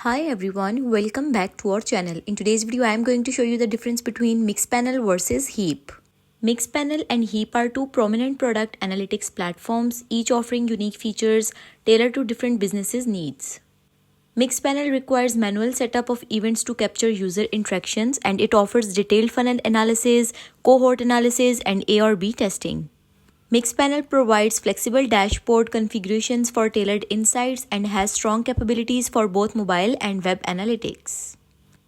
Hi everyone, welcome back to our channel. In today's video, I am going to show you the difference between Mixpanel versus Heap. Mixpanel and Heap are two prominent product analytics platforms, each offering unique features tailored to different businesses' needs. Mixpanel requires manual setup of events to capture user interactions, and it offers detailed funnel analysis, cohort analysis, and A/B testing. Mixpanel provides flexible dashboard configurations for tailored insights and has strong capabilities for both mobile and web analytics.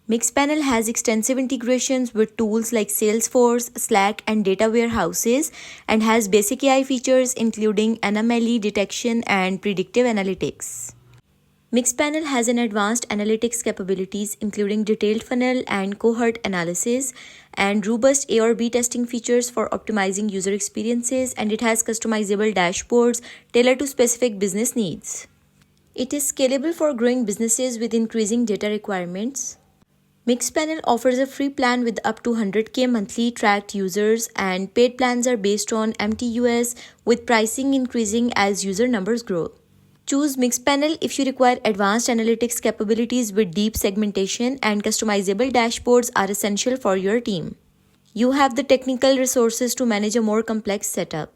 Mixpanel has extensive integrations with tools like Salesforce, Slack, and data warehouses, and has basic AI features including anomaly detection and predictive analytics. Mixpanel has an advanced analytics capabilities including detailed funnel and cohort analysis and robust A/B testing features for optimizing user experiences, and it has customizable dashboards tailored to specific business needs. It is scalable for growing businesses with increasing data requirements. Mixpanel offers a free plan with up to 100K monthly tracked users, and paid plans are based on MTUS with pricing increasing as user numbers grow. Choose Mixpanel if you require advanced analytics capabilities with deep segmentation, and customizable dashboards are essential for your team. You have the technical resources to manage a more complex setup.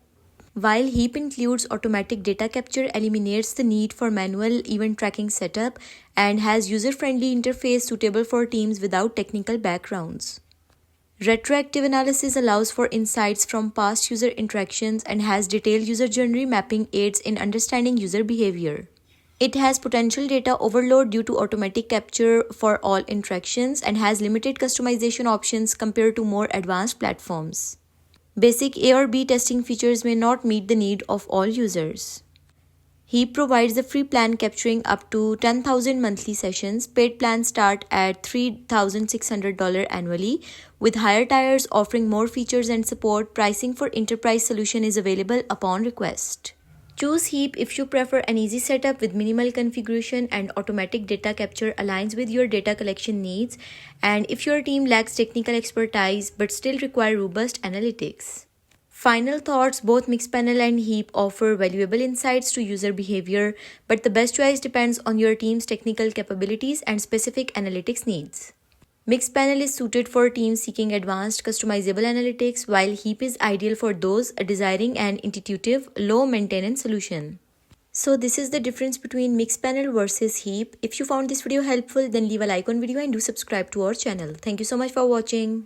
While Heap includes automatic data capture, eliminates the need for manual event tracking setup, and has user-friendly interface suitable for teams without technical backgrounds. Retroactive analysis allows for insights from past user interactions and has detailed user journey mapping aids in understanding user behavior. It has potential data overload due to automatic capture for all interactions and has limited customization options compared to more advanced platforms. Basic A/B testing features may not meet the need of all users. Heap provides a free plan capturing up to 10,000 monthly sessions. Paid plans start at $3,600 annually, with higher tiers offering more features and support. Pricing for enterprise solution is available upon request. Choose Heap if you prefer an easy setup with minimal configuration and automatic data capture aligns with your data collection needs, and if your team lacks technical expertise but still require robust analytics. Final thoughts: both Mixpanel and Heap offer valuable insights to user behavior, but the best choice depends on your team's technical capabilities and specific analytics needs. Mixpanel is suited for teams seeking advanced customizable analytics, while Heap is ideal for those desiring an intuitive, low-maintenance solution. So this is the difference between Mixpanel versus Heap. If you found this video helpful, then leave a like on video and do subscribe to our channel. Thank you so much for watching.